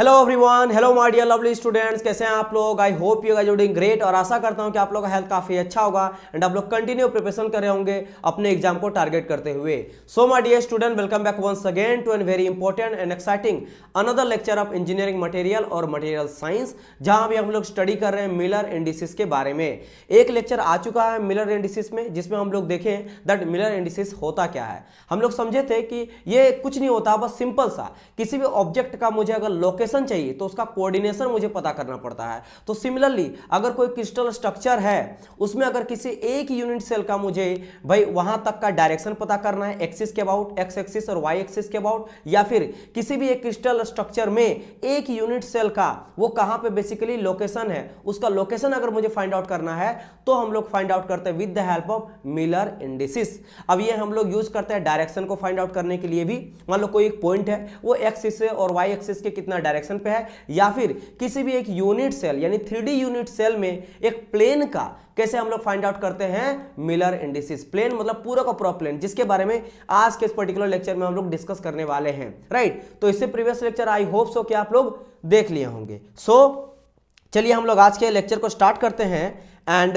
Hello everyone, hello my dear lovely students, कैसे हैं आप लोग। I hope you guys are doing great और आशा करता हूं कि आप लोग का हेल्थ काफी अच्छा होगा एंड आप लोग कंटिन्यू प्रिपरेशन कर रहे होंगे अपने एग्जाम को टारगेट करते हुए। So my dear student, welcome back once again to an very important and exciting another lecture of engineering material और मटेरियल साइंस, जहां भी हम लोग स्टडी कर रहे हैं मिलर इंडिसेस के बारे में। एक लेक्चर आ चुका है मिलर इंडिसेस में, जिसमें हम लोग देखें दैट मिलर इंडिसेस होता क्या है। हम लोग समझे थे कि ये कुछ नहीं होता, बस सिंपल सा किसी भी ऑब्जेक्ट का मुझे अगर लोकेशन चाहिए तो उसका कोऑर्डिनेशन मुझे पता करना पड़ता है। तो सिमिलरली अगर कोई क्रिस्टल स्ट्रक्चर है, उसमें अगर किसी एक यूनिट सेल का मुझे भाई वहां तक का डायरेक्शन पता करना है, एक्सिस के अबाउट, एक्स एक्सिस और वाई एक्सिस के अबाउट, या फिर किसी भी एक क्रिस्टल स्ट्रक्चर में एक यूनिट सेल का वो कहां पे बेसिकली लोकेशन है, उसका लोकेशन अगर मुझे फाइंड आउट करना है तो हम लोग फाइंड आउट करते हैं with the help of Miller indices. अब ये हम लोग यूज करते हैं डायरेक्शन को फाइंड आउट करने के लिए भी। मान लो कोई एक पॉइंट है, वो एक्सिस से और वाई एक्सिस के कितना डायरेक्शन पे है, या फिर किसी भी एक यूनिट सेल यानी 3D यूनिट सेल में एक प्लेन का कैसे हम लोग फाइंड आउट करते हैं मिलर इंडिसेस। प्लेन मतलब पूरा का पूरा प्लेन, जिसके बारे में आज के इस पर्टिकुलर लेक्चर में हम लोग डिस्कस करने वाले हैं, राइट। तो इससे previous lecture I hope so कि आप लोग देख लिए होंगे। चलिए हम लोग आज के लेक्चर को स्टार्ट करते हैं। एंड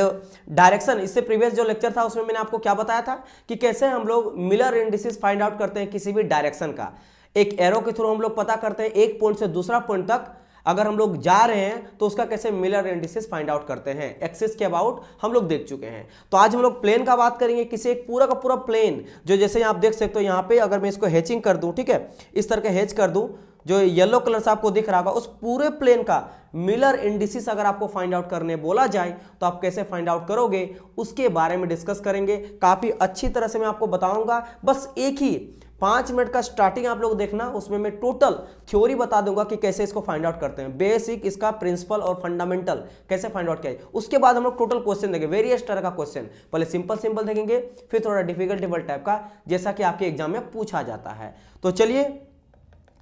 डायरेक्शन, इससे प्रीवियस जो लेक्चर था उसमें मैंने आपको क्या बताया था कि कैसे हम लोग मिलर इंडिसेस फाइंड आउट करते हैं किसी भी डायरेक्शन का। एक एरो के थ्रू हम लोग पता करते हैं एक पॉइंट से दूसरा पॉइंट तक अगर हम लोग जा रहे हैं तो उसका कैसे मिलर इंडिसेस फाइंड आउट करते हैं। एक्सिस के अबाउट हम लोग देख चुके हैं। तो आज हम लोग प्लेन का बात करेंगे, किसी एक पूरा का पूरा प्लेन जो जैसे आप देख सकते हो यहाँ पे, अगर मैं इसको हैचिंग कर दूं, ठीक है, इस तरह का हैच कर दूं, जो येलो कलर से आपको दिख रहा होगा, उस पूरे प्लेन का मिलर इंडिसेस अगर आपको फाइंड आउट करने बोला जाए तो आप कैसे फाइंड आउट करोगे उसके बारे में डिस्कस करेंगे। काफी अच्छी तरह से मैं आपको बताऊंगा। बस एक ही 5 मिनट का स्टार्टिंग आप लोग देखना, उसमें मैं टोटल थ्योरी बता दूंगा कि कैसे इसको फाइंड आउट करते हैं, बेसिक इसका प्रिंसिपल और फंडामेंटल कैसे फाइंड आउट किया है। उसके बाद हम लोग टोटल क्वेश्चन देंगे, वेरियस तरह का क्वेश्चन। पहले सिंपल सिंपल देखेंगे, फिर थोड़ा डिफिकल्ट टाइप का, जैसा कि आपके एग्जाम में पूछा जाता है। तो चलिए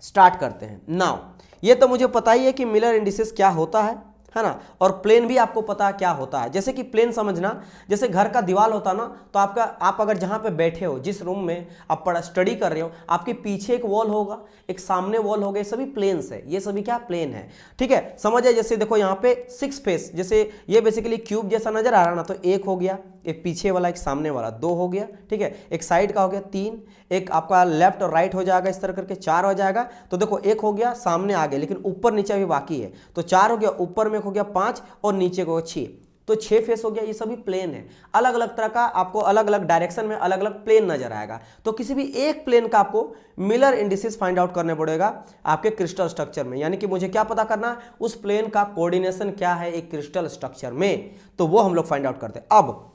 स्टार्ट करते हैं। नाउ ये तो मुझे पता ही है कि मिलर इंडिसेस क्या होता है ना, और प्लेन भी आपको पता क्या होता है। जैसे कि प्लेन समझना, जैसे घर का दीवार होता ना, तो आप अगर जहां पे बैठे हो, जिस रूम में आप स्टडी कर रहे हो, आपके पीछे एक वॉल होगा, एक सामने वॉल होगा, ये सभी प्लेन्स है। ये सभी क्या प्लेन है, ठीक है। समझे, जैसे देखो यहाँ पे 6 फेस, जैसे ये बेसिकली क्यूब जैसा नजर आ रहा ना, तो एक हो गया, एक पीछे वाला, एक सामने वाला, 2 हो गया, ठीक है। एक साइड का हो गया 3, एक आपका लेफ्ट और राइट हो जाएगा, इस तरह करके 4 हो जाएगा। तो देखो एक हो गया सामने आ गया, लेकिन ऊपर नीचे भी बाकी है, तो 4 हो गया, ऊपर में हो गया 5 और नीचे को 6, तो 6 फेस हो गया। ये सभी प्लेन है, अलग अलग तरह का, आपको अलग अलग डायरेक्शन में अलग अलग प्लेन नजर आएगा। तो किसी भी एक प्लेन का आपको मिलर इंडिसेस फाइंड आउट करने पड़ेगा आपके क्रिस्टल स्ट्रक्चर में, यानी कि मुझे क्या पता करना, उस प्लेन का कोऑर्डिनेशन क्या है एक क्रिस्टल स्ट्रक्चर में, तो वो हम लोग फाइंड आउट करते हैं। अब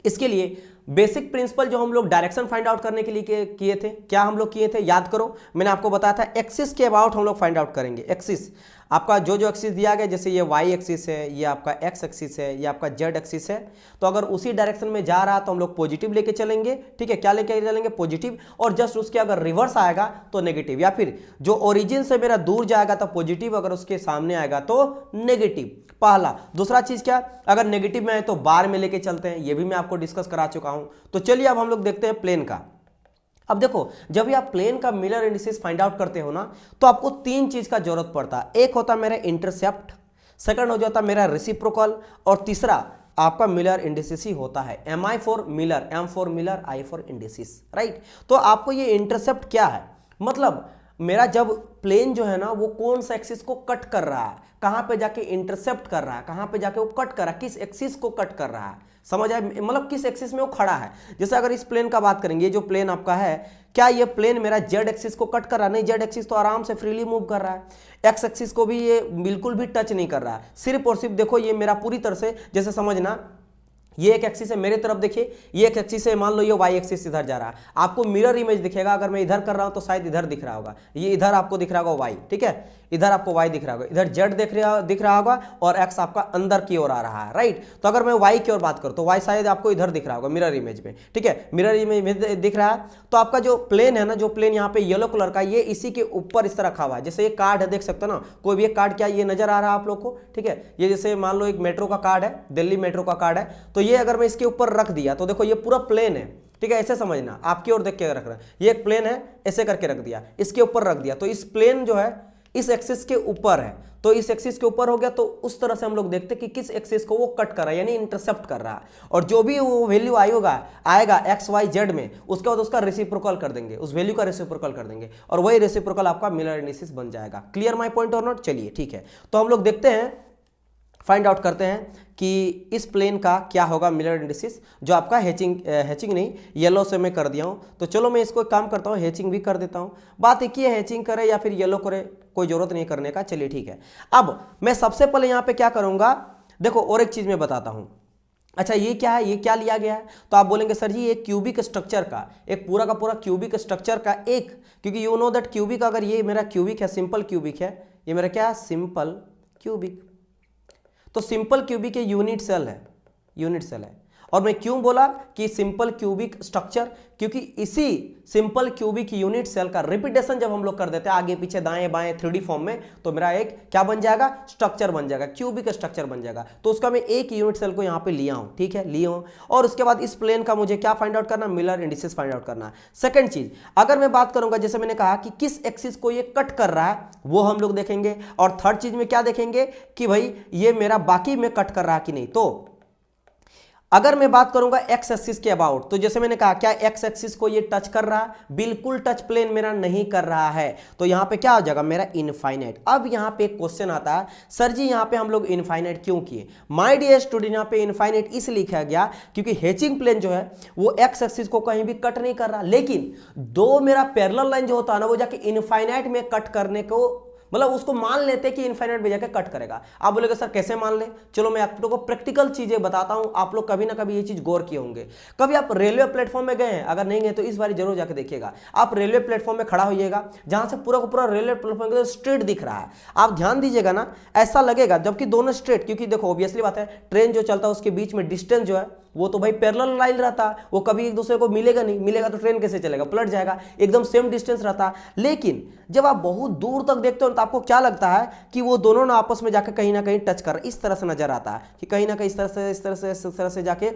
इसके लिए बेसिक प्रिंसिपल जो हम लोग डायरेक्शन फाइंड आउट करने के लिए किए थे, क्या हम लोग किए थे याद करो। मैंने आपको बताया था एक्सिस के अबाउट हम लोग फाइंड आउट करेंगे। एक्सिस आपका जो एक्सिस दिया गया, जैसे ये वाई एक्सिस है, ये आपका एक्स एक्सिस है, ये आपका जेड एक्सिस है, तो अगर उसी डायरेक्शन में जा रहा तो हम लोग पॉजिटिव लेके चलेंगे, ठीक है। क्या लेके चलेंगे, पॉजिटिव। और जस्ट उसके अगर रिवर्स आएगा तो नेगेटिव, या फिर जो ओरिजिन से मेरा दूर जाएगा तो पॉजिटिव, अगर उसके सामने आएगा तो नेगेटिव। पहला। दूसरा चीज क्या, अगर नेगेटिव में आए तो बार में लेके चलते हैं, ये भी मैं आपको डिस्कस करा चुका हूं। तो चलिए अब हम लोग देखते हैं प्लेन का। अब देखो, जब भी आप प्लेन का मिलर इंडिसेस फाइंड आउट करते हो ना, तो आपको 3 चीज का जरूरत पड़ता है। एक होता है मेरा इंटरसेप्ट, सेकंड हो जाता है मेरा रेसिप्रोकल, और तीसरा आपका मिलर इंडिसेस ही होता है। MI for Miller, M for Miller, I for indices, right. तो आपको ये इंटरसेप्ट क्या है, मतलब मेरा जब प्लेन जो है ना वो कौन सा एक्सिस को कट कर रहा है, कहां पे जाके इंटरसेप्ट कर रहा है, कहां पे जाके वो कट कर रहा है, किस एक्सिस को कट कर रहा है, समझ आए, मतलब किस एक्सिस में वो खड़ा है। जैसे अगर इस प्लेन का बात करेंगे, जो प्लेन आपका है, क्या ये प्लेन मेरा जेड एक्सिस को कट कर रहा है? नहीं, जेड एक्सिस तो आराम से फ्रीली मूव कर रहा है। एक्स एक्सिस को भी ये बिल्कुल भी टच नहीं कर रहा है। सिर्फ और सिर्फ देखो, ये मेरा पूरी तरह से, जैसे समझना, ये एक एक्सिस है, मेरे तरफ देखिए, ये एक एक्सिस है, मान लो ये वाई एक्सिस इधर जा रहा है, आपको मिरर इमेज दिखेगा। अगर मैं इधर कर रहा हूं तो शायद इधर दिख रहा होगा, ये इधर आपको दिख रहा होगा वाई, ठीक है, इधर आपको वाई दिख रहा होगा, इधर जेड दिख रहा होगा, और एक्स आपका अंदर की ओर आ रहा है, राइट। तो अगर मैं वाई की ओर बात करूं तो वाई शायद आपको इधर दिख रहा होगा मिरर इमेज में, ठीक है, मिरर इमेज में दिख रहा है। तो आपका जो प्लेन है ना, जो प्लेन यहाँ पे येलो कलर का, ये इसी के ऊपर इस तरह रखा हुआ है। जैसे ये कार्ड है, देख सकते हो ना, कोई भी एक कार्ड, क्या ये नजर आ रहा है आप लोग को, ठीक है। ये जैसे मान लो एक मेट्रो का कार्ड है, दिल्ली मेट्रो का कार्ड है, तो ये अगर मैं इसके ऊपर रख दिया तो देखो ये पूरा प्लेन है, ठीक है। ऐसे समझना, आपकी ओर देख के रख रहा है, ये एक प्लेन है, ऐसे करके रख दिया, इसके ऊपर रख दिया, तो इस प्लेन जो है इस एक्सिस के ऊपर है, तो इस एक्सिस के ऊपर हो गया, तो उस तरह से हम लोग देखते कि किस एक्सिस को वो कट कर रहा है, यानी इंटरसेप्ट कर रहा है। और जो भी वो वैल्यू आएगा एक्स वाई जेड में, उसके बाद उसका रेसिप्रोकल कर देंगे, उस वैल्यू का रेसिप्रोकल कर देंगे, और वही रेसिप्रोकल आपका मिलर इंडिसेस बन जाएगा। क्लियर माय पॉइंट और नॉट? चलिए ठीक है, तो हम लोग देखते हैं, फाइंड आउट करते हैं कि इस प्लेन का क्या होगा मिलर इंडिसेस, जो आपका हैचिंग नहीं, येलो से मैं कर दिया हूं। तो चलो मैं इसको काम करता हूं, हैचिंग भी कर देता हूं। बात एक ही है, हैचिंग करे या फिर येलो करे, कोई जरूरत नहीं करने का। चलिए ठीक है, अब मैं सबसे पहले यहां पे क्या करूंगा, देखो और एक चीज मैं बताता हूं। अच्छा ये क्या है, ये क्या लिया गया है, तो आप बोलेंगे सर जी एक क्यूबिक स्ट्रक्चर का, एक पूरा का पूरा क्यूबिक स्ट्रक्चर का एक, क्योंकि यू नो दैट क्यूबिक, अगर ये मेरा क्यूबिक है, सिंपल क्यूबिक है, ये मेरा क्या है, सिंपल क्यूबिक, तो सिंपल क्यूबिक यूनिट सेल है, यूनिट सेल है। और मैं क्यों बोला कि सिंपल क्यूबिक स्ट्रक्चर, क्योंकि इसी सिंपल क्यूबिक यूनिट सेल का रिपीटेशन जब हम लोग कर देते हैं आगे पीछे दाएं बाएं 3D फॉर्म में, तो मेरा एक क्या बन जाएगा, स्ट्रक्चर बन जाएगा, क्यूबिक स्ट्रक्चर बन जाएगा। तो उसका मैं एक यूनिट सेल को यहां पे लिया हूं, ठीक है, लिया हूं। और उसके बाद इस प्लेन का मुझे क्या फाइंड आउट करना, मिलर इंडिसेस फाइंड आउट करना। सेकंड चीज, अगर मैं बात करूंगा, जैसे मैंने कहा कि किस एक्सिस को ये कट कर रहा है, वो हम लोग देखेंगे। और थर्ड चीज में क्या देखेंगे कि भाई ये मेरा बाकी में कट कर रहा है कि नहीं। तो अगर मैं बात करूंगा एक्स एक्सिस के अबाउट, तो जैसे मैंने कहा क्या एक्स एक्सिस को ये टच कर रहा है, बिल्कुल टच प्लेन मेरा नहीं कर रहा है, तो यहां पे क्या हो जाएगा मेरा इनफाइनाइट। अब यहां पे एक क्वेश्चन आता है, सर जी यहां पे हम लोग इनफाइनाइट क्यों किए। माय डियर स्टूडेंट, यहां पे इनफाइनाइट इसलिए लिखा गया क्योंकि हैचिंग प्लेन जो है वो एक्स एक्सिस को कहीं भी कट नहीं कर रहा, लेकिन दो मेरा पैरेलल लाइन जो होता है ना, वो जाके इनफाइनाइट में कट करने को, मतलब उसको मान लेते कि इनफाइनाइट में जाकर कट करेगा। आप बोलेगे सर कैसे मान ले, चलो मैं आप लोगों को प्रैक्टिकल चीजें बताता हूं। आप लोग कभी ना कभी ये चीज गौर किए होंगे, कभी आप रेलवे प्लेटफॉर्म में गए हैं, अगर नहीं गए तो इस बार जरूर जाकर देखिएगा। आप रेलवे प्लेटफॉर्म में खड़ा होइएगा, जहां से पूरा का पूरा रेलवे प्लेटफॉर्म स्ट्रेट दिख रहा है, आप ध्यान दीजिएगा ना, ऐसा लगेगा जबकि दोनों स्ट्रेट, क्योंकि देखो ऑब्वियसली बात है, ट्रेन जो चलता है उसके बीच में डिस्टेंस जो है वो तो भाई पैरेलल लाइन रहता है, वो कभी एक दूसरे को मिलेगा नहीं, मिलेगा तो ट्रेन कैसे चलेगा, पलट जाएगा, एकदम सेम डिस्टेंस रहता है। लेकिन जब आप बहुत दूर तक देखते हो तो आपको क्या लगता है कि वो दोनों ना आपस में जाकर कहीं ना कहीं टच कर, इस तरह से नजर आता है कि कहीं ना कहीं इस तरह से जाके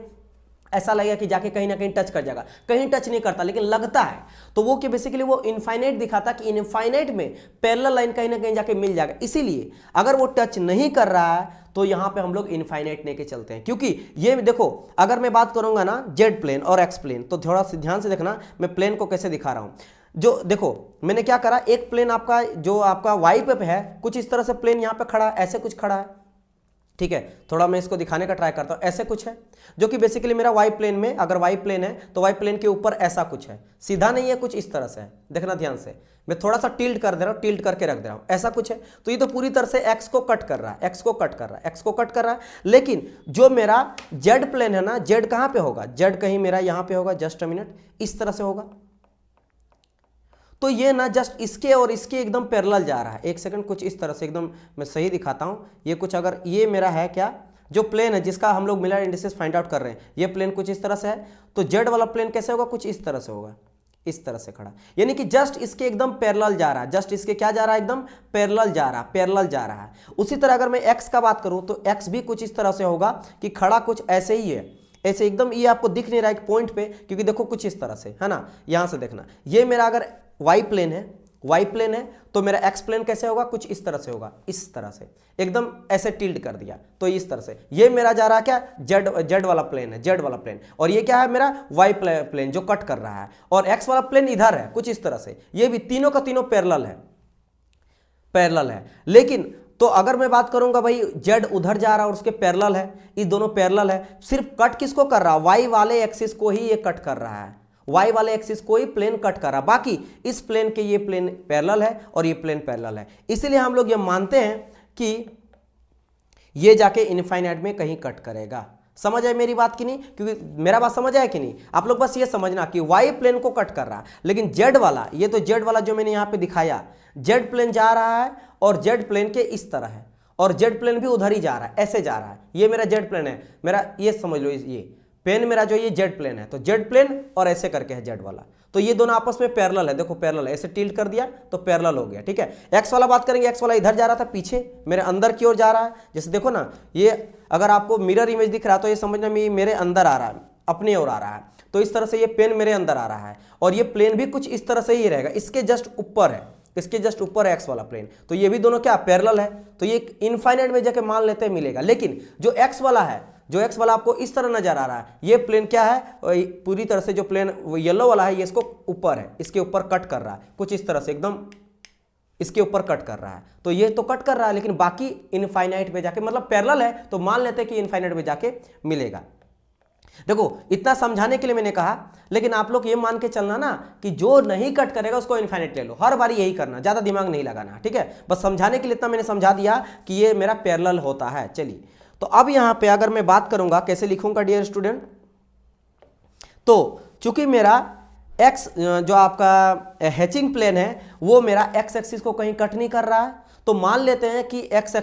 ऐसा लगेगा कि जाके कहीं ना कहीं टच कर जाएगा, कहीं टच नहीं करता लेकिन लगता है। तो वो कि बेसिकली वो इनफाइनाइट दिखाता कि इनफाइनाइट में पैरेलल लाइन कहीं ना कहीं जाके मिल जाएगा, इसीलिए अगर वो टच नहीं कर रहा है तो यहां पे हम लोग इनफाइनाइट लेके चलते हैं। क्योंकि ये देखो, अगर मैं बात करूंगा ना जेड प्लेन और एक्स प्लेन, तो थोड़ा सा ध्यान से देखना मैं प्लेन को कैसे दिखा रहा हूं। जो देखो मैंने क्या करा, एक प्लेन आपका जो आपका वाई पे है, कुछ इस तरह से प्लेन यहां पे खड़ा, ऐसे कुछ खड़ा है, ठीक है। थोड़ा मैं इसको दिखाने का ट्राई करता हूं, ऐसे कुछ है जो कि बेसिकली मेरा वाई प्लेन में, अगर वाई प्लेन है तो वाई प्लेन के ऊपर ऐसा कुछ है, सीधा नहीं है, कुछ इस तरह से है, देखना ध्यान से, मैं थोड़ा सा टिल्ट कर दे रहा हूं, टिल्ट करके रख दे रहा हूं, ऐसा कुछ है। तो ये तो पूरी तरह से एक्स को कट कर रहा है, एक्स को कट कर रहा है, एक्स को कट कर रहा है। लेकिन जो मेरा जेड प्लेन है ना, जेड कहां पे होगा, जेड कहीं मेरा यहां पे होगा, जस्ट अ मिनट, इस तरह से होगा। तो ये ना जस्ट इसके और इसके एकदम पैरेलल जा रहा है, एक सेकंड, कुछ इस तरह से एकदम मैं सही दिखाता हूं। ये कुछ अगर ये मेरा है क्या, जो प्लेन है जिसका हम लोग मिलर इंडिसेस फाइंड आउट कर रहे हैं, ये प्लेन कुछ इस तरह से है, तो जेड वाला प्लेन कैसे होगा, कुछ इस तरह से होगा, इस तरह से खड़ा, यानी कि जस्ट इसके एकदम पैरेलल जा रहा है, जस्ट इसके क्या जा रहा है, एकदम पैरेलल जा रहा है, पैरेलल जा रहा है। उसी तरह अगर मैं एक्स का बात करूं तो एक्स भी कुछ इस तरह से होगा कि खड़ा कुछ ऐसे ही है, ऐसे एकदम, ये आपको दिख नहीं रहा है एक पॉइंट पे, क्योंकि देखो कुछ इस तरह से है ना, यहां से देखना, ये मेरा अगर वाई प्लेन है, वाई प्लेन है, तो मेरा एक्स प्लेन कैसे होगा, कुछ इस तरह से होगा, इस तरह से एकदम ऐसे टिल्ट कर दिया, तो इस तरह से ये मेरा जा रहा है क्या, जेड वाला प्लेन है, जेड वाला प्लेन, और ये क्या है मेरा वाई प्लेन जो कट कर रहा है, और एक्स वाला प्लेन इधर है कुछ इस तरह से, ये भी तीनों का तीनों पैरेलल है, पैरेलल है। लेकिन तो अगर मैं बात करूंगा भाई जेड उधर जा रहा है और उसके पैरेलल है, ये दोनों पैरेलल है, सिर्फ कट किसको कर रहा है, वाई वाले एक्सिस को ही ये कट कर रहा है, वाई वाले एक्सिस को ही प्लेन कट कर रहा है, बाकी इस प्लेन के ये प्लेन पैरेलल है और ये प्लेन पैरेलल है। इसीलिए हम लोग ये मानते हैं कि ये जाके इनफाइनाइट में कहीं कट करेगा। समझ आए मेरी बात कि नहीं, क्योंकि मेरा बात समझ आया कि नहीं, आप लोग बस ये समझना कि वाई प्लेन को कट कर रहा है, लेकिन जेड वाला, ये तो जेड वाला जो मैंने यहां पे दिखाया, जेड प्लेन जा रहा है और जेड प्लेन के इस तरह है, और जेड प्लेन भी उधर ही जा रहा है, ऐसे जा रहा है, ये मेरा जेड प्लेन है, मेरा ये समझ लो, ये पेन मेरा जो ये जेड प्लेन है, तो जेड प्लेन और ऐसे करके है जेड वाला, तो ये दोनों आपस में पैरेलल है, देखो पैरेलल है, ऐसे टिल्ट कर दिया तो पैरेलल हो गया, ठीक है। एक्स वाला बात करेंगे, एक्स वाला इधर जा रहा था, पीछे मेरे अंदर की ओर जा रहा है, जैसे देखो ना, ये अगर आपको मिरर इमेज दिख रहा है तो ये समझना मेरे अंदर आ रहा है, अपनी ओर आ रहा है, तो इस तरह से ये पेन मेरे अंदर आ रहा है, और ये प्लेन भी कुछ इस तरह से ही रहेगा, इसके जस्ट ऊपर है, इसके जस्ट ऊपर है एक्स वाला प्लेन, तो ये भी दोनों क्या पैरेलल है, तो ये इनफाइनाइट में जाके मान लेते हैं मिलेगा। लेकिन जो एक्स वाला है, जो एक्स वाला आपको इस तरह नजर आ रहा है, ये प्लेन क्या है, पूरी तरह से जो प्लेन येलो वाला है ये इसको ऊपर है, इसके ऊपर कट कर रहा है कुछ इस तरह से, एकदम इसके ऊपर कट कर रहा है, तो ये तो कट कर रहा है लेकिन बाकी इनफाइनाइट में जाके, मतलब पैरेलल है तो मान लेते हैं कि इनफाइनाइट में जाके मिलेगा। देखो इतना समझाने के लिए मैंने कहा, लेकिन आप लोग ये मान के चलना ना कि जो नहीं कट करेगा उसको इनफाइनाइट ले लो, हर बार यही करना, ज्यादा दिमाग नहीं लगाना, ठीक है। बस समझाने के लिए इतना मैंने समझा दिया कि ये मेरा पैरेलल होता है। चलिए, तो अब यहां पे अगर मैं बात करूंगा कैसे लिखूंगा डियर स्टूडेंट, तो चूंकि मेरा एक्स जो आपका हैचिंग प्लेन है वो मेरा एक्स एक्सिस को कहीं कट नहीं कर रहा है, तो मान लेते हैं कि एक्स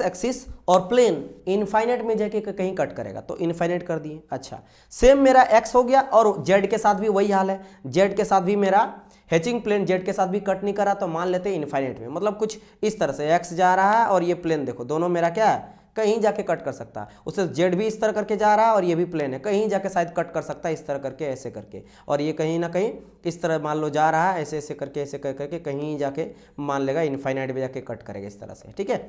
एक्सिस और प्लेन इनफाइनाइट में जाके कहीं कट करेगा, तो इनफाइनाइट कर दिए। अच्छा, सेम मेरा एक्स हो गया और जेड के साथ भी वही हाल है, जेड के साथ भी मेरा हैचिंग प्लेन जेड के साथ भी कट नहीं कर रहा, तो मान लेते हैं इनफाइनाइट में, मतलब कुछ इस तरह से एक्स जा रहा है और ये प्लेन देखो दोनों मेरा क्या है, कहीं जाके कट कर सकता है, उससे जेड भी इस तरह करके जा रहा है और ये भी प्लेन है, कहीं जाके शायद कट कर सकता है इस तरह करके, ऐसे करके, और ये कहीं ना कहीं इस तरह मान लो जा रहा है, ऐसे ऐसे करके, ऐसे कर करके कहीं जाके मान लेगा इनफाइनाइट में जाके कट करेगा इस तरह से, ठीक है।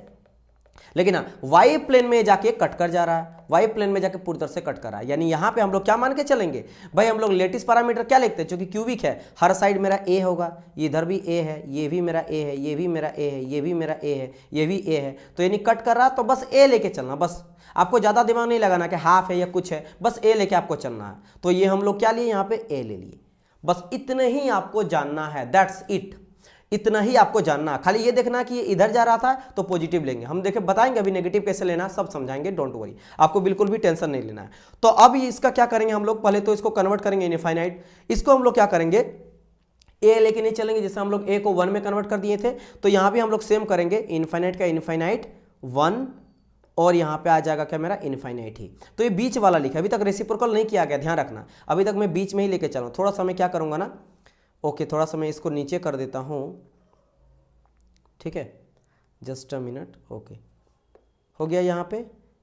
लेकिन वाई प्लेन में जाके कट कर जा रहा है, वाई प्लेन में जाके पूरी तरह से कट कर रहा है, यानी यहां पे हम लोग क्या मान के चलेंगे भाई, हम लोग लेटिस पैरामीटर क्या लिखते हैं, क्योंकि क्यूबिक है, हर साइड मेरा ए होगा, इधर भी ए है, ये भी मेरा ए है, ये भी मेरा ए है, ये भी मेरा ए है, ये भी ए है, तो यानी कट कर रहा, तो बस ए लेके चलना, बस आपको ज्यादा दिमाग नहीं लगाना कि हाफ है या कुछ है, बस ए लेके आपको चलना है। तो ये हम लोग क्या लिए, यहाँ पे ए ले लिए, बस इतने ही आपको जानना है, दैट्स इट, इतना ही आपको जानना। खाली ये देखना कि ये इधर जा रहा था तो पॉजिटिव लेंगे, हम देखें बताएंगे अभी नेगेटिव कैसे लेना, सब समझाएंगे, डोंट वरी, आपको बिल्कुल भी टेंशन नहीं लेना है। तो अब इसका क्या करेंगे हम लोग, पहले तो इसको कन्वर्ट करेंगे इनफाइनाइट, इसको हम लोग क्या करेंगे, ए लेके नहीं चलेंगे, जैसे हम लोग ए को 1 में कन्वर्ट कर दिए थे, तो यहां भी हम लोग सेम करेंगे, इनफाइनाइट का इनफाइनाइट 1 और यहां पे आ जाएगा क्या मेरा इनफाइनाइट ही। तो ये बीच वाला लिखा, अभी तक रेसिप्रोकल नहीं किया गया, ध्यान रखना, अभी तक मैं बीच में ही लेके चलूँ। थोड़ा सा मैं क्या करूंगा ना, ओके, थोड़ा सा मैं इसको नीचे कर देता हूं, ठीक है, जस्ट अ मिनट, ओके हो गया यहाँ पे,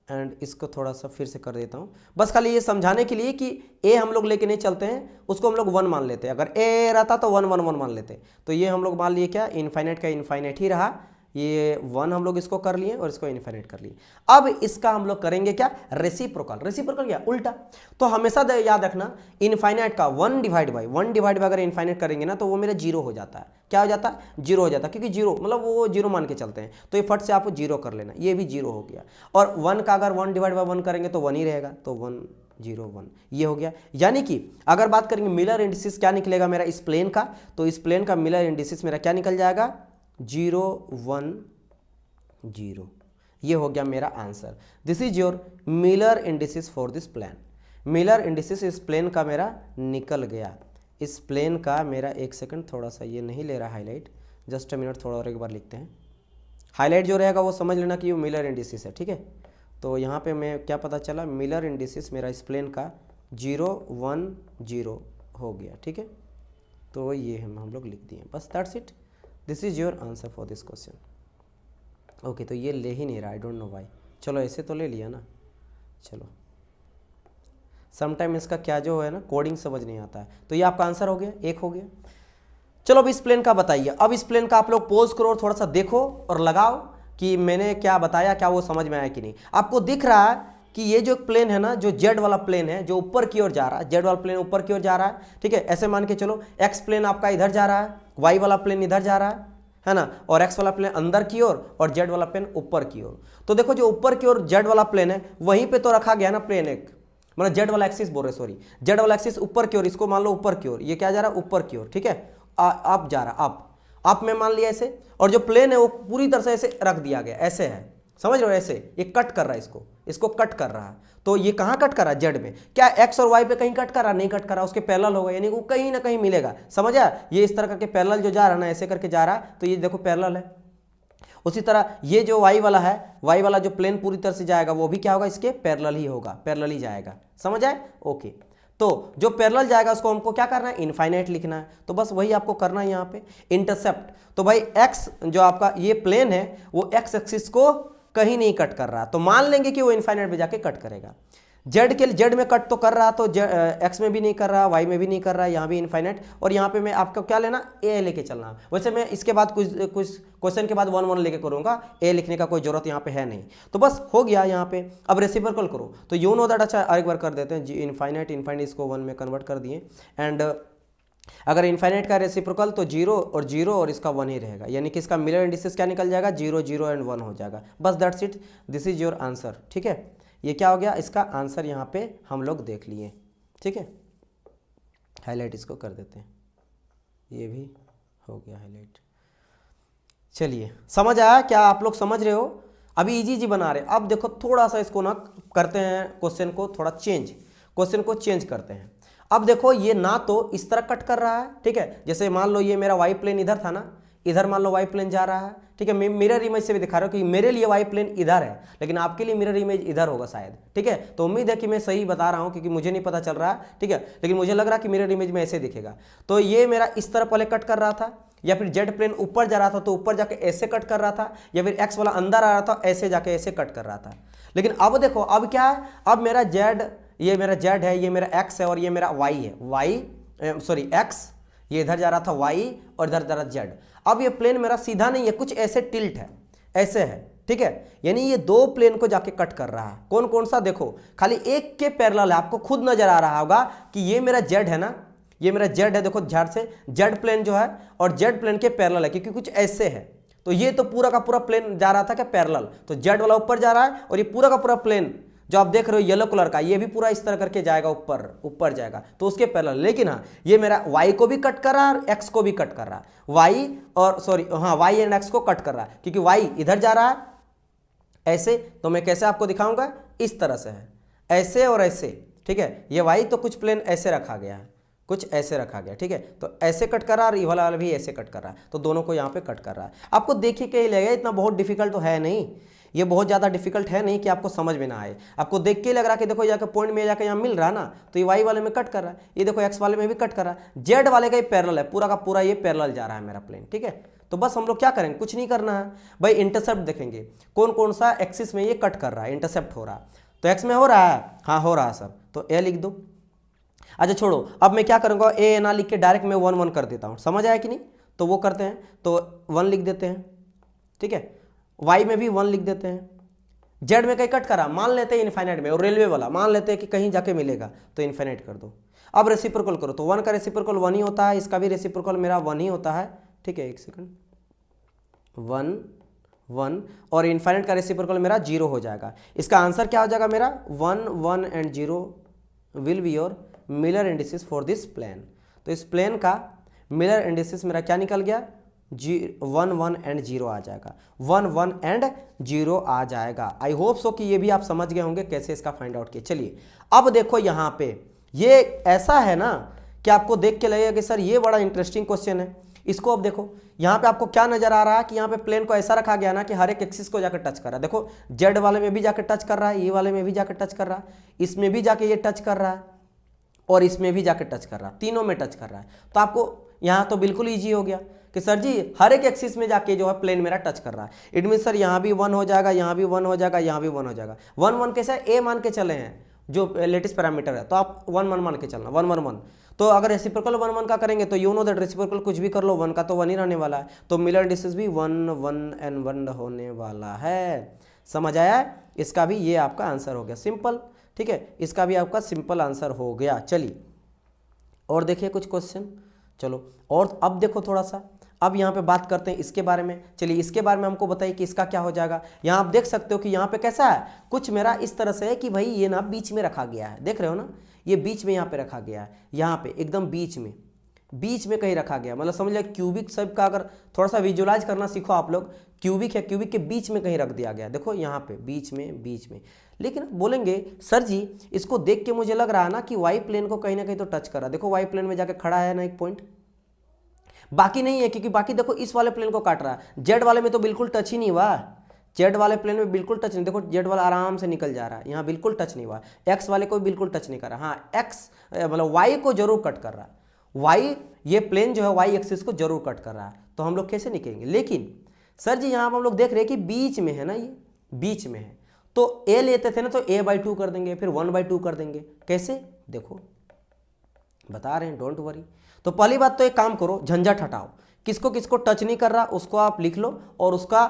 एंड इसको थोड़ा सा फिर से कर देता हूँ, बस खाली ये समझाने के लिए कि ए हम लोग लेके नहीं चलते हैं, उसको हम लोग 1 मान लेते हैं, अगर ए रहता तो 1 1 1 मान लेते, तो ये हम लोग मान लिए क्या, इनफाइनाइट का इनफाइनाइट ही रहा, ये 1 हम लोग इसको कर लिए और इसको इनफाइनाइट कर लिए। अब इसका हम लोग करेंगे क्या, रेसिप्रोकल, रेसिप्रोकल क्या, उल्टा। तो हमेशा याद रखना, इनफाइनाइट का 1 डिवाइड बाई अगर इनफाइनाइट करेंगे ना तो वो मेरा 0 हो जाता है, क्या हो जाता है, 0 हो जाता है, क्योंकि 0 मतलब वो 0 मान के चलते हैं, तो ये फट से आपको 0 कर लेना, ये भी 0 हो गया। और 1 का अगर 1 डिवाइड बाई 1 करेंगे तो 1 ही रहेगा, तो 1 0 1 ये हो गया। यानी कि अगर बात करेंगे मिलर इंडिसेस क्या निकलेगा मेरा इस प्लेन का, तो इस प्लेन का मिलर इंडिसेस मेरा क्या निकल जाएगा, 0 1 0, ये हो गया मेरा answer. This is your Miller indices for this plane, Miller indices इस प्लेन का मेरा निकल गया, इस प्लेन का मेरा, एक सेकंड थोड़ा सा ये नहीं ले रहा हाईलाइट, जस्ट अ मिनट, थोड़ा और एक बार लिखते हैं, हाईलाइट जो रहेगा वो समझ लेना कि वो मिलर इंडिसेस है, ठीक है। तो यहाँ पे मैं क्या पता चला, मिलर इंडिसेस मेरा इस प्लेन का 0 1 0 हो गया, ठीक है। तो ये हम लोग लिख दिए, बस that's it, this is your answer for this question. Okay, तो ये ले ही नहीं रहा, आई डोंट नो व्हाई, चलो ऐसे तो ले लिया ना, चलो समटाइम इसका क्या जो है ना कोडिंग समझ नहीं आता है। तो ये आपका आंसर हो गया, एक हो गया। चलो अब इस प्लेन का बताइए, अब इस प्लेन का आप लोग पोज करो और थोड़ा सा देखो और लगाओ कि मैंने क्या बताया, क्या वो समझ में आया कि नहीं। आपको दिख रहा है कि ये जो प्लेन है ना, जो जेड वाला प्लेन है, जो ऊपर की ओर जा रहा है, जेड वाला प्लेन ऊपर की ओर जा रहा है, ठीक है। ऐसे मान के चलो एक्स प्लेन आपका इधर जा रहा है, वाई वाला प्लेन इधर जा रहा है ना, और एक्स वाला प्लेन अंदर की ओर और जेड वाला प्लेन ऊपर की ओर। तो देखो जो ऊपर की ओर जेड वाला प्लेन है वहीं पे तो रखा गया ना प्लेन, एक मतलब जेड वाला एक्सिस बोल रहे, सॉरी, जेड वाला एक्सिस ऊपर की ओर, इसको मान लो ऊपर की ओर, ये क्या जा रहा है ऊपर की ओर, ठीक है, आप जा रहा, आप में मान लिया ऐसे, और जो प्लेन है वो पूरी तरह से ऐसे रख दिया गया, ऐसे है, समझ रहे हो, ऐसे ये कट कर रहा है, इसको कट कर रहा है। तो ये कहाँ कट कर रहा है, जेड में, क्या एक्स और वाई पे कहीं कट कर रहा, नहीं कट कर रहा, उसके पैरेलल होगा, यानी वो कहीं ना कहीं मिलेगा, समझा। ये इस तरह करके पैरेलल जो जा रहा है ना, ऐसे करके जा रहा है, तो ये देखो पैरेलल है। उसी तरह ये जो वाई वाला है, वाई वाला जो प्लेन पूरी तरह से जाएगा वो भी क्या होगा, इसके पैरेलल ही होगा, पैरेलल ही जाएगा, समझ आए, ओके। तो जो पैरेलल जाएगा उसको हमको क्या करना है, इनफाइनाइट लिखना है, तो बस वही आपको करना है यहाँ पे। इंटरसेप्ट, तो भाई एक्स जो आपका ये प्लेन है वो एक्स एक्सिस को कहीं नहीं कट कर रहा, तो मान लेंगे कि वो इनफाइनाइट में जाके कट करेगा। जेड में कट तो कर रहा, तो एक्स में भी नहीं कर रहा, वाई में भी नहीं कर रहा, यहाँ भी इनफाइनाइट, और यहाँ पे मैं आपको क्या लेना, ए लेके चलना। वैसे मैं इसके बाद कुछ क्वेश्चन के बाद 1 1 लेके करूँगा, ए लिखने का कोई जरूरत यहाँ पे है नहीं। तो बस हो गया यहाँ पे। अब रेसिप्रोकल करो, तो यू नो दैट, अच्छा एक बार कर देते हैं, इनफाइनाइट इसको 1 में कन्वर्ट कर दिए, एंड अगर इनफाइनाइट का रेसिप्रोकल तो 0 और 0 और इसका 1 ही रहेगा, यानी कि इसका मिलर इंडिसेस क्या निकल जाएगा, 0 0 एंड 1 हो जाएगा। बस that's it, this is your answer. ठीक है, ये क्या हो गया, इसका आंसर यहाँ पे हम लोग देख लिए। ठीक है, हाईलाइट इसको कर देते हैं, ये भी हो गया हाईलाइट। चलिए, समझ आया क्या, आप लोग समझ रहे हो? अभी इजी बना रहे। अब देखो थोड़ा सा इसको ना करते हैं, क्वेश्चन को थोड़ा चेंज, क्वेश्चन को चेंज करते हैं। अब देखो ये ना तो इस तरह कट कर रहा है, ठीक है, जैसे मान लो ये मेरा वाई प्लेन इधर था ना, इधर मान लो वाई प्लेन जा रहा है, ठीक है, मैं मिरर इमेज से भी दिखा रहा हूँ कि मेरे लिए वाई प्लेन इधर है, लेकिन आपके लिए मिरर इमेज इधर होगा शायद। ठीक है, तो उम्मीद है कि मैं सही बता रहा हूँ, क्योंकि मुझे नहीं पता चल रहा है। ठीक है, लेकिन मुझे लग रहा है कि मिरर इमेज में ऐसे दिखेगा। तो ये मेरा इस तरह पहले कट कर रहा था, या फिर जेड प्लेन ऊपर जा रहा था तो ऊपर जाके ऐसे कट कर रहा था, या फिर एक्स वाला अंदर आ रहा था ऐसे जाके ऐसे कट कर रहा था। लेकिन अब देखो, अब क्या है, अब मेरा जेड, ये मेरा जेड है, ये मेरा एक्स है, और ये मेरा वाई है, एक्स, ये इधर जा रहा था वाई, और इधर जा रहा जेड। अब ये प्लेन मेरा सीधा नहीं है, कुछ ऐसे टिल्ट है, ऐसे है। ठीक है, यानी ये दो प्लेन को जाके कट कर रहा है। कौन कौन सा, देखो खाली एक के पैरेलल है, आपको खुद नजर आ रहा होगा कि ये मेरा जेड है ना, ये मेरा जेड है, देखो ध्यान से, जेड प्लेन जो है और जेड प्लेन के पैरेलल है, क्योंकि कुछ ऐसे है। तो ये तो पूरा का पूरा प्लेन जा रहा था क्या, पैरेलल, तो जेड वाला ऊपर जा रहा है, और ये पूरा का पूरा प्लेन जो आप देख रहे हो येलो कलर का, ये भी पूरा इस तरह करके जाएगा, ऊपर जाएगा, तो उसके पैरेलल। लेकिन हाँ, ये मेरा वाई को भी कट कर रहा है और एक्स को भी कट कर रहा है, वाई एंड एक्स को कट कर रहा है, क्योंकि वाई इधर जा रहा है ऐसे, तो मैं कैसे आपको दिखाऊंगा, इस तरह से है, ऐसे और ऐसे। ठीक है, ये वाई तो कुछ प्लेन ऐसे रखा गया है, कुछ ऐसे रखा गया। ठीक है, तो ऐसे कट कर रहा है, और ये वाला भी ऐसे कट कर रहा है, तो दोनों को यहाँ पे कट कर रहा है। आपको देखिए के ही लगेगा, इतना बहुत डिफिकल्ट तो है नहीं, ये बहुत ज़्यादा डिफिकल्ट है नहीं कि आपको समझ में ना आए। आपको देख के लग रहा है कि देखो जाकर पॉइंट में जाकर यहाँ मिल रहा है ना, तो ये वाई वाले में कट कर रहा है, ये देखो एक्स वाले में भी कट कर रहा है, जेड वाले का ही पैरेलल है, पूरा का पूरा ये पैरेलल जा रहा है मेरा प्लेन। ठीक है, तो बस हम लोग क्या करेंगे, कुछ नहीं करना है भाई, इंटरसेप्ट देखेंगे कौन कौन सा एक्सिस में ये कट कर रहा है, इंटरसेप्ट हो रहा है। तो एक्स में हो रहा है, हाँ हो रहा है सर, तो ए लिख दो। अच्छा छोड़ो, अब मैं क्या करूँगा, ए ना लिख के डायरेक्ट मैं 1 1 कर देता हूँ, समझ आया कि नहीं? तो वो करते हैं, तो 1 लिख देते हैं। ठीक है, वाई में भी 1 लिख देते हैं, जेड में कहीं कट करा, मान लेते हैं इनफाइनाइट में, और रेलवे वाला मान लेते हैं कि कहीं जाके मिलेगा, तो इनफाइनाइट कर दो। अब रेसिप्रोकल करो, तो 1 का रेसिप्रोकल 1 ही होता है, इसका भी रेसिप्रोकल मेरा 1 ही होता है। ठीक है, एक सेकंड, 1 1, और इनफाइनाइट का रेसिप्रोकल मेरा 0 हो जाएगा। इसका आंसर क्या हो जाएगा मेरा, 1 1 and 0 will be your Miller indices for this plane. तो इस प्लेन का मिलर इंडिसेस मेरा क्या निकल गया, 1 1 एंड 0 आ जाएगा, 1 1 एंड 0 आ जाएगा। आई होप सो कि ये भी आप समझ गए होंगे कैसे इसका फाइंड आउट किया। चलिए अब देखो यहाँ पे ये ऐसा है ना कि आपको देख के लगेगा कि सर ये बड़ा इंटरेस्टिंग क्वेश्चन है। इसको अब देखो, यहाँ पे आपको क्या नजर आ रहा है कि यहाँ पे प्लेन को ऐसा रखा गया ना कि हर एक एक्सिस को जाकर टच कर रहा है। देखो जेड वाले में भी जाकर टच कर रहा है, ये वाले में भी जाकर टच कर रहा है, इसमें भी जाके ये टच कर रहा है, और इसमें भी जाकर टच कर रहा है, तीनों में टच कर रहा है। तो आपको यहाँ तो बिल्कुल ईजी हो गया कि सर जी हर एक एक्सिस में जाके जो है प्लेन मेरा टच कर रहा है। इट मीन सर यहाँ भी 1 हो जाएगा, यहाँ भी 1 हो जाएगा, यहाँ भी 1 हो जाएगा। 1 1 कैसे, ए मान के चले हैं जो लेटेस्ट पैरामीटर है, तो आप 1 1 मान के चलना, 1 1 1। तो अगर रेसिप्रोकल 1 1 का करेंगे तो यू नो दैट रेसिप्रोकल कुछ भी कर लो, 1 का तो 1 ही रहने वाला है, तो मिलर इंडिसेस भी 1 1 एंड 1 होने वाला है। समझ आया? इसका भी ये आपका आंसर हो गया, सिंपल। ठीक है, इसका भी आपका सिंपल आंसर हो गया। चलिए और देखिए कुछ क्वेश्चन, चलो और अब देखो थोड़ा सा, अब यहाँ पे बात करते हैं इसके बारे में। चलिए इसके बारे में हमको बताइए कि इसका क्या हो जाएगा। यहाँ आप देख सकते हो कि यहाँ पे कैसा है, कुछ मेरा इस तरह से है कि भाई ये ना बीच में रखा गया है, देख रहे हो ना, ये बीच में यहाँ पे रखा गया है, यहाँ पे एकदम बीच में कहीं रखा गया, मतलब समझ लिया क्यूबिक शेप का अगर थोड़ा सा विजुअलाइज करना सीखो आप लोग, क्यूबिक है, क्यूबिक के बीच में कहीं रख दिया गया, देखो यहाँ पे बीच में। लेकिन बोलेंगे सर जी इसको देख के मुझे लग रहा है ना कि वाई प्लेन को कहीं ना कहीं तो टच कर रहा है। देखो वाई प्लेन में जाके खड़ा है ना एक पॉइंट, बाकी नहीं है, क्योंकि बाकी देखो इस वाले प्लेन को काट रहा है, जेड वाले में तो बिल्कुल टच ही नहीं हुआ, जेड वाले प्लेन में बिल्कुल टच नहीं, देखो जेड वाला आराम से निकल जा रहा है, यहाँ बिल्कुल टच नहीं हुआ, एक्स वाले को बिल्कुल टच नहीं कर रहा, हाँ एक्स मतलब वाई को जरूर कट कर रहा है, वाई ये प्लेन जो है वाई एक्सिस को जरूर कट कर रहा है, तो हम लोग कैसे निकलेंगे। लेकिन सर जी यहाँ पर हम लोग देख रहे हैं कि बीच में है ना, ये बीच में है, तो ए लेते थे ना तो a/2 कर देंगे, फिर 1/2 कर देंगे। कैसे, देखो बता रहे हैं, डोंट वरी। तो पहली बात तो एक काम करो, झंझट हटाओ, किसको किसको टच नहीं कर रहा उसको आप लिख लो और उसका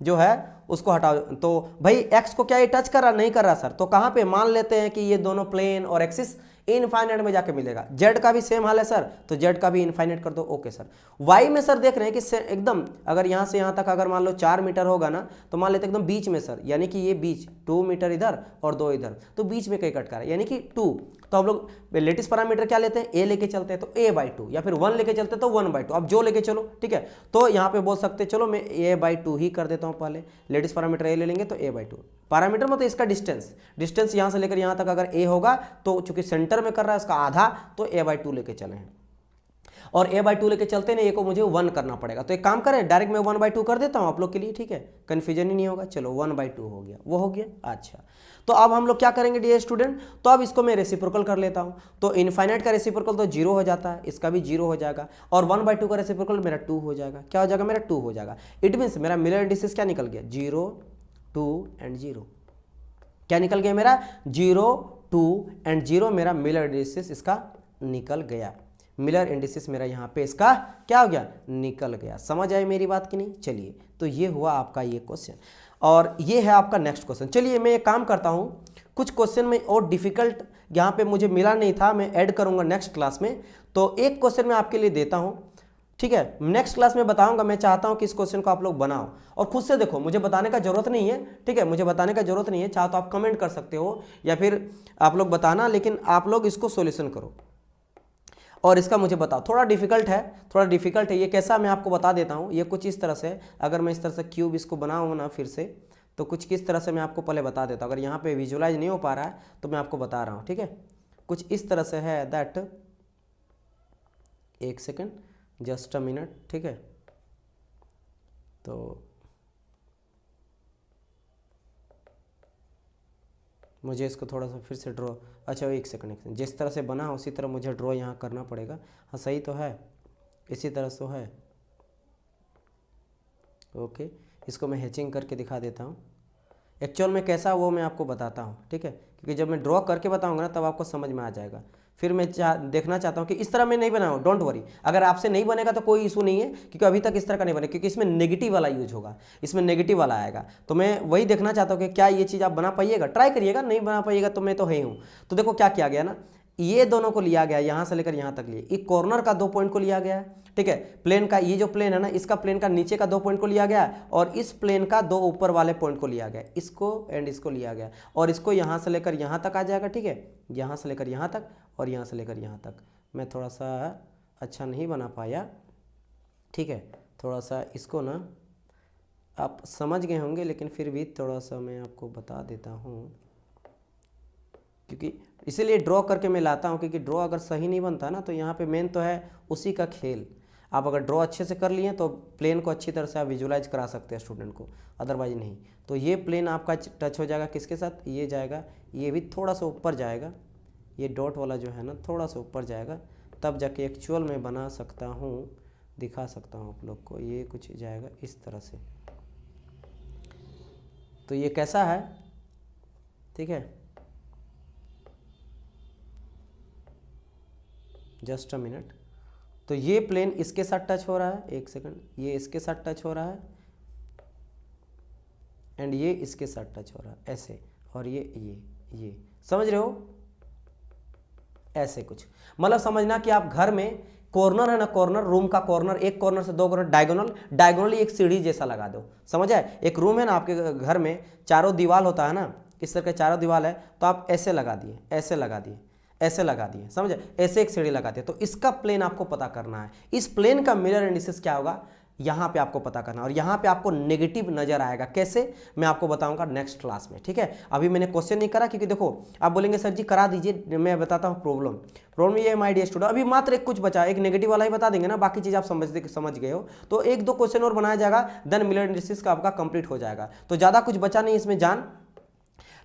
जो है उसको हटाओ। तो भाई x को क्या ये टच कर रहा, नहीं कर रहा सर, तो कहाँ पे मान लेते हैं कि ये दोनों प्लेन और एक्सिस इनफाइनाइट में जाके मिलेगा। z का भी सेम हाल है सर, तो z का भी इनफाइनाइट कर दो। Okay sir. y में सर देख रहे हैं कि एकदम अगर यहाँ से यहाँ तक अगर मान लो 4 मीटर होगा ना, तो मान लेते एकदम बीच में सर, यानी कि ये बीच 2 मीटर इधर और 2 इधर, तो बीच में कहीं कट कर रहा है यानी कि 2। तो हम लोग लेटेस्ट पैरामीटर क्या लेते हैं, a लेके चलते हैं तो a/2, या फिर 1 लेके चलते हैं तो 1/2, अब जो लेके चलो, ठीक है। तो यहाँ पे बोल सकते चलो मैं a/2 ही कर देता हूँ, पहले लेटेस्ट पैरामीटर a ले लेंगे तो a/2। पैरामीटर मतलब इसका डिस्टेंस यहाँ से लेकर यहाँ तक अगर a होगा तो चूंकि सेंटर में कर रहा है इसका आधा, तो a/2 लेके चले हैं। और a/2 लेके चलते ना, a को मुझे 1 करना पड़ेगा, तो एक काम करें डायरेक्ट मैं 1/2 कर देता हूँ आप लोग के लिए, ठीक है, कन्फ्यूजन ही नहीं होगा। चलो 1/2 हो गया, वो हो गया। अच्छा, तो अब हम लोग क्या करेंगे डियर स्टूडेंट, तो अब इसको मैं रेसिप्रोकल कर लेता हूँ। तो इनफाइनाइट का रेसिप्रोकल तो 0 हो जाता है, इसका भी 0 हो जाएगा, और 1/2 का रेसिप्रोकल मेरा 2 हो जाएगा। क्या हो जाएगा, मेरा 2 हो जाएगा। इट मीन्स मेरा मिलर इंडिसेस क्या निकल गया, 0, 2 एंड 0। क्या निकल गया मेरा, 0, 2 एंड 0 मेरा मिलर इंडिसेस इसका निकल गया। मिलर इंडिसेस मेरा यहाँ पे इसका क्या हो गया, निकल गया। समझ आए मेरी बात कि नहीं। चलिए, तो ये हुआ आपका ये क्वेश्चन, और ये है आपका नेक्स्ट क्वेश्चन। चलिए मैं एक काम करता हूँ, कुछ क्वेश्चन में और डिफिकल्ट यहाँ पे मुझे मिला नहीं था, मैं ऐड करूँगा नेक्स्ट क्लास में। तो एक क्वेश्चन मैं आपके लिए देता हूँ, ठीक है, नेक्स्ट क्लास में बताऊंगा। मैं चाहता हूं कि इस क्वेश्चन को आप लोग बनाओ और खुद से देखो, मुझे बताने का जरूरत नहीं है, ठीक है, मुझे बताने का जरूरत नहीं है। चाहो तो आप कमेंट कर सकते हो या फिर आप लोग बताना, लेकिन आप लोग इसको सॉल्यूशन करो और इसका मुझे बताओ। थोड़ा डिफिकल्ट है, ये कैसा मैं आपको बता देता हूँ। ये कुछ इस तरह से, अगर मैं इस तरह से क्यूब इसको बनाऊँ ना फिर से, तो कुछ किस तरह से मैं आपको पहले बता देता हूँ। अगर यहाँ पे विजुअलाइज नहीं हो पा रहा है तो मैं आपको बता रहा हूँ, ठीक है। कुछ इस तरह से है दैट, एक सेकेंड, जस्ट अ मिनट, ठीक है। तो मुझे इसको थोड़ा सा फिर से ड्रॉ, अच्छा एक सेकंड, जिस तरह से बना उसी तरह मुझे ड्रॉ यहाँ करना पड़ेगा। हाँ सही तो है, इसी तरह से है। ओके, इसको मैं हैचिंग करके दिखा देता हूँ। एक्चुअल में कैसा वो मैं आपको बताता हूँ, ठीक है, क्योंकि जब मैं ड्रॉ करके बताऊँगा ना तब आपको समझ में आ जाएगा। फिर मैं देखना चाहता हूँ कि इस तरह मैं नहीं बनाऊँ, डोंट वरी। अगर आपसे नहीं बनेगा तो कोई इशू नहीं है, क्योंकि अभी तक इस तरह का नहीं बने, क्योंकि इसमें नेगेटिव वाला यूज होगा, इसमें नेगेटिव वाला आएगा। तो मैं वही देखना चाहता हूँ कि क्या ये चीज़ आप बना पाइएगा, ट्राई करिएगा, नहीं बना पाइएगा तो मैं तो है हूँ। तो देखो क्या किया गया ना, ये दोनों को लिया गया, यहाँ से लेकर यहाँ तक लिए, एक कॉर्नर का 2 पॉइंट को लिया गया है, ठीक है। प्लेन का ये जो प्लेन है ना, इसका प्लेन का नीचे का 2 पॉइंट को लिया गया, और इस प्लेन का 2 ऊपर वाले पॉइंट को लिया गया, इसको एंड इसको लिया गया, और इसको यहाँ से लेकर यहाँ तक आ जाएगा, ठीक है, यहाँ से लेकर यहाँ तक और यहाँ से लेकर यहाँ तक। मैं थोड़ा सा अच्छा नहीं बना पाया, ठीक है, थोड़ा सा इसको ना आप समझ गए होंगे, लेकिन फिर भी थोड़ा सा मैं आपको बता देता हूँ, क्योंकि इसीलिए ड्रॉ करके मैं लाता हूँ, क्योंकि ड्रॉ अगर सही नहीं बनता ना तो यहाँ पे मेन तो है उसी का खेल। आप अगर ड्रॉ अच्छे से कर लिए तो प्लेन को अच्छी तरह से आप विजुलाइज करा सकते हैं स्टूडेंट को, अदरवाइज नहीं। तो ये प्लेन आपका टच हो जाएगा किसके साथ, ये जाएगा, ये भी थोड़ा सा ऊपर जाएगा, ये डॉट वाला जो है ना थोड़ा सा ऊपर जाएगा, तब जाके एक्चुअल में बना सकता हूँ, दिखा सकता हूँ आप लोग को। ये कुछ जाएगा इस तरह से, तो ये कैसा है, ठीक है, जस्ट अ मिनट। तो ये प्लेन इसके साथ टच हो रहा है, एक सेकंड, ये इसके साथ टच हो रहा है एंड ये इसके साथ टच हो रहा है ऐसे, और ये समझ रहे हो, ऐसे कुछ मतलब समझना कि आप घर में कॉर्नर है ना, कॉर्नर, रूम का कॉर्नर, एक कॉर्नर से 2 कॉर्नर डायगोनली एक सीढ़ी जैसा लगा दो। समझ आए, एक रूम है ना आपके घर में, चारों दीवार होता है ना, इस तरह के चारों दीवार है, तो आप ऐसे लगा दिए, ऐसे लगा दिए, ऐसे लगा दिए, समझे, ऐसे एक सीढ़ी लगा दिए। तो इसका प्लेन आपको पता करना है, इस प्लेन का मिरर इंडिसेस क्या होगा यहाँ पे आपको पता करना, और यहाँ पे आपको नेगेटिव नजर आएगा। कैसे, मैं आपको बताऊंगा नेक्स्ट क्लास में, ठीक है। अभी मैंने क्वेश्चन नहीं करा, क्योंकि देखो आप बोलेंगे सर जी करा दीजिए, मैं बताता हूँ प्रॉब्लम ये है माय डियर स्टूडेंट। अभी मात्र एक कुछ बचा, एक नेगेटिव वाला ही बता देंगे ना, बाकी चीज आप समझ गए हो। तो 1-2 क्वेश्चन और बनाया जाएगा, देन मिरर इंडिसेस का आपका कंप्लीट हो जाएगा। तो ज्यादा कुछ बचा नहीं इसमें जान,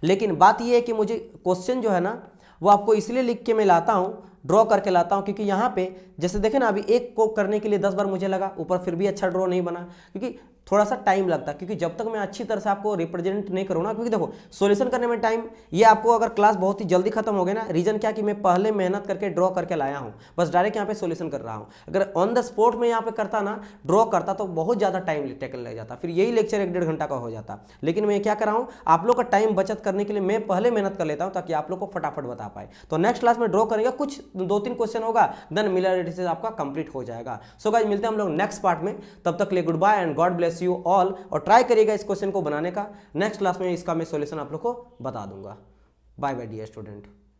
लेकिन बात यह है कि मुझे क्वेश्चन जो है ना वो आपको इसलिए लिख के मैं लाता हूँ ड्रॉ करके लाता हूँ, क्योंकि यहाँ पे जैसे देखें ना, अभी एक को करने के लिए 10 बार मुझे लगा, ऊपर फिर भी अच्छा ड्रॉ नहीं बना, क्योंकि थोड़ा सा टाइम लगता है, क्योंकि जब तक मैं अच्छी तरह से आपको रिप्रेजेंट नहीं करूँ ना, क्योंकि देखो सॉल्यूशन करने में टाइम, ये आपको अगर क्लास बहुत ही जल्दी खत्म हो गई ना, रीजन क्या कि मैं पहले मेहनत करके ड्रॉ करके लाया हूँ, बस डायरेक्ट यहाँ पे सॉल्यूशन कर रहा हूँ। अगर ऑन द स्पॉट में यहाँ पे करता ना, ड्रॉ करता, तो बहुत ज़्यादा टाइम टेकन लग जाता, फिर यही लेक्चर 1-1.5 घंटा का हो जाता। लेकिन मैं क्या कर रहा हूँ, आप लोग का टाइम बचत करने के लिए मैं पहले मेहनत कर लेता हूँ, ताकि आप लोग को फटाफट बता पाए। तो नेक्स्ट क्लास में ड्रॉ करेंगे, कुछ 2-3 क्वेश्चन होगा, देन मिलर से आपका कंप्लीट हो जाएगा। सो गाइस, मिलते हैं हम लोग नेक्स्ट पार्ट में, तब तक के लिए goodbye and God bless you all. और ट्राई करिएगा इस क्वेश्चन को बनाने का, नेक्स्ट क्लास में इसका मैं सॉल्यूशन आप लोग को बता दूंगा। Bye bye dear student.